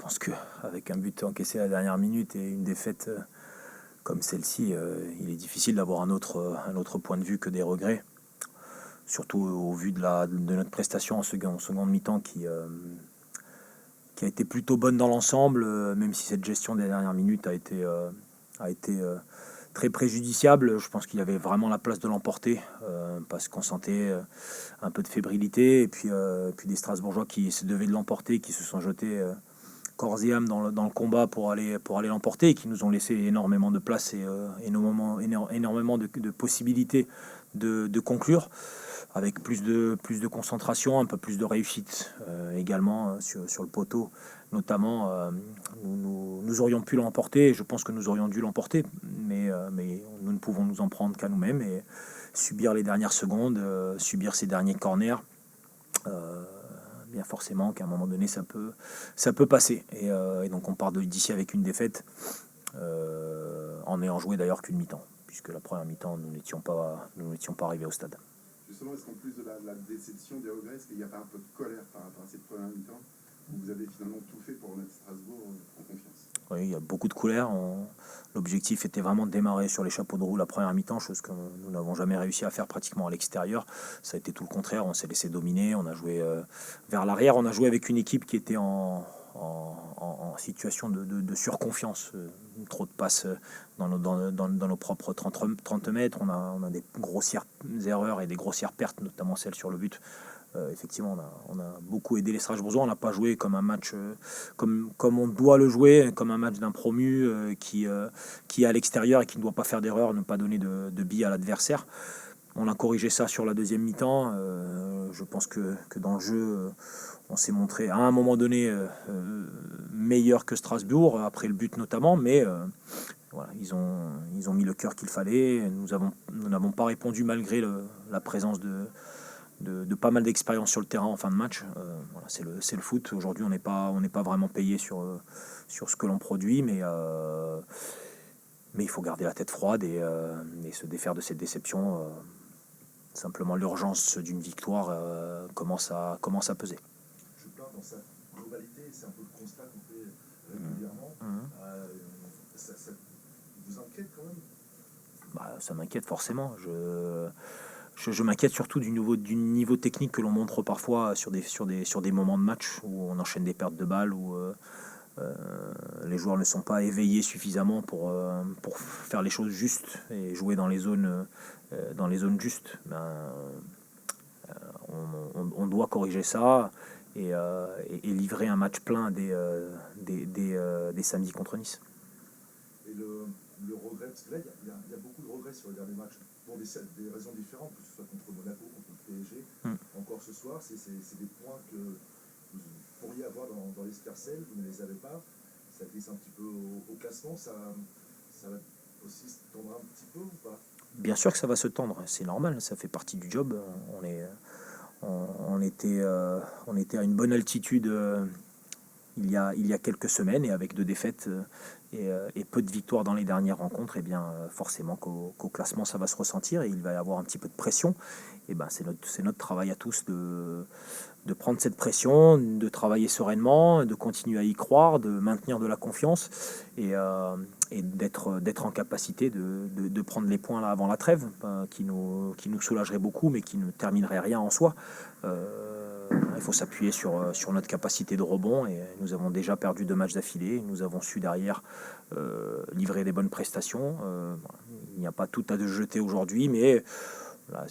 pense qu'avec un but encaissé à la dernière minute et une défaite comme celle-ci, il est difficile d'avoir un autre point de vue que des regrets. Surtout au vu de notre prestation en seconde mi-temps qui a été plutôt bonne dans l'ensemble, même si cette gestion des dernières minutes a été très préjudiciable. Je pense qu'il y avait vraiment la place de l'emporter, parce qu'on sentait un peu de fébrilité, et puis des Strasbourgeois qui se devaient de l'emporter, qui se sont jetés corps et âme dans le combat pour aller l'emporter, et qui nous ont laissé énormément de place et énormément de possibilités de conclure, avec plus de concentration, un peu plus de réussite également sur le poteau. Notamment, nous aurions pu l'emporter, et je pense que nous aurions dû l'emporter, mais nous ne pouvons nous en prendre qu'à nous-mêmes et subir les dernières secondes, subir ces derniers corners. Bien forcément qu'à un moment donné ça peut passer, et donc on part d'ici avec une défaite, en n'ayant joué d'ailleurs qu'une mi-temps, puisque la première mi-temps nous n'étions pas arrivés au stade. Justement, est-ce qu'en plus de la déception, des regrets, est-ce qu'il n'y a pas un peu de colère par rapport à cette première mi-temps où vous avez finalement tout fait pour remettre Strasbourg en confiance? Oui, il y a beaucoup de colère. L'objectif était vraiment de démarrer sur les chapeaux de roue la première mi-temps, chose que nous n'avons jamais réussi à faire pratiquement à l'extérieur. Ça a été tout le contraire, on s'est laissé dominer, on a joué vers l'arrière, on a joué avec une équipe qui était en situation de surconfiance. Trop de passes dans nos propres 30 mètres, on a des grossières erreurs et des grossières pertes, notamment celle sur le but. Effectivement, on a beaucoup aidé les Strasbourgeois. On n'a pas joué comme un match comme on doit le jouer, comme un match d'un promu qui est à l'extérieur et qui ne doit pas faire d'erreur, ne pas donner de billes à l'adversaire. On a corrigé ça sur la deuxième mi-temps. Je pense que dans le jeu, on s'est montré à un moment donné meilleur que Strasbourg, après le but notamment, mais voilà, ils ont mis le cœur qu'il fallait. Nous n'avons pas répondu malgré la présence de pas mal d'expérience sur le terrain en fin de match. Voilà, c'est le foot. Aujourd'hui, on n'est pas vraiment payé sur ce que l'on produit, mais il faut garder la tête froide et se défaire de cette déception. Simplement, l'urgence d'une victoire commence à peser. Je parle dans sa globalité, c'est un peu le constat qu'on fait régulièrement. Ça vous inquiète quand même? Ça m'inquiète forcément. Je m'inquiète surtout du niveau technique que l'on montre parfois sur des moments de match où on enchaîne des pertes de balles, où les joueurs ne sont pas éveillés suffisamment pour faire les choses justes et jouer dans les zones justes. On doit corriger ça et livrer un match plein des samedis contre Nice. Et le regret, parce que là, il y a beaucoup de regrets sur les derniers matchs, pour des raisons différentes, que ce soit contre Monaco, contre le PSG, encore ce soir, c'est des points que vous pourriez avoir dans l'escarcelle, vous ne les avez pas, ça glisse un petit peu au classement, ça va aussi se tendre un petit peu ou pas? Bien sûr que ça va se tendre, c'est normal, ça fait partie du job. On était à une bonne altitude il y a quelques semaines, et avec 2 défaites et peu de victoires dans les dernières rencontres, et bien forcément qu'au classement ça va se ressentir et il va y avoir un petit peu de pression. Et ben c'est notre travail à tous de prendre cette pression, de travailler sereinement, de continuer à y croire, de maintenir de la confiance et d'être en capacité de prendre les points là avant la trêve, qui nous soulagerait beaucoup mais qui ne terminerait rien en soi. Il faut s'appuyer sur notre capacité de rebond, et nous avons déjà perdu 2 matchs d'affilée. Nous avons su derrière livrer des bonnes prestations. Il n'y a pas tout à jeter aujourd'hui, mais voilà,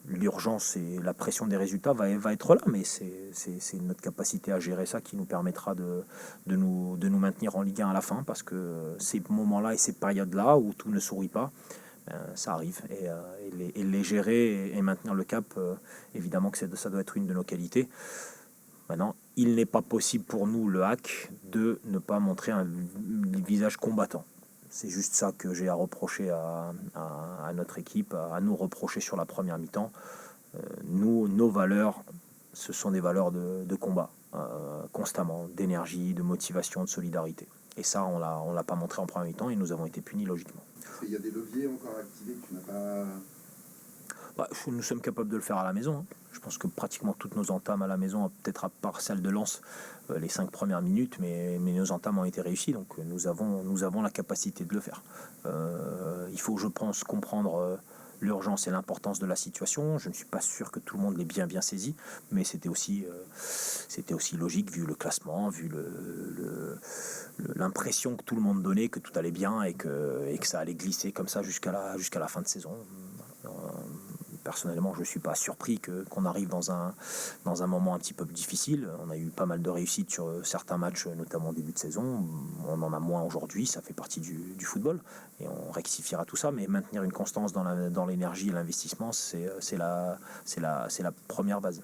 l'urgence et la pression des résultats va être là, mais c'est notre capacité à gérer ça qui nous permettra de nous maintenir en Ligue 1 à la fin, parce que ces moments-là et ces périodes-là où tout ne sourit pas, ça arrive, et les gérer et maintenir le cap, évidemment que ça doit être une de nos qualités. Maintenant, il n'est pas possible pour nous, le hack, de ne pas montrer un visage combattant. C'est juste ça que j'ai à reprocher à notre équipe, à nous reprocher sur la première mi-temps. Nos valeurs, ce sont des valeurs de combat, constamment, d'énergie, de motivation, de solidarité. Et ça, on l'a pas montré en première mi-temps, et nous avons été punis logiquement. Il y a des leviers encore activés que tu n'as pas... Nous sommes capables de le faire à la maison. Je pense que pratiquement toutes nos entames à la maison, peut-être à part celle de Lens, les 5 premières minutes, mais nos entames ont été réussies, donc nous avons la capacité de le faire. Il faut, je pense, comprendre l'urgence et l'importance de la situation. Je ne suis pas sûr que tout le monde l'ait bien saisi, mais c'était aussi logique vu le classement, vu l'impression que tout le monde donnait que tout allait bien et que ça allait glisser comme ça jusqu'à la fin de saison. Personnellement, je ne suis pas surpris qu'on arrive dans un moment un petit peu difficile. On a eu pas mal de réussites sur certains matchs, notamment au début de saison. On en a moins aujourd'hui, ça fait partie du football. Et on rectifiera tout ça, mais maintenir une constance dans l'énergie et l'investissement, c'est la première base.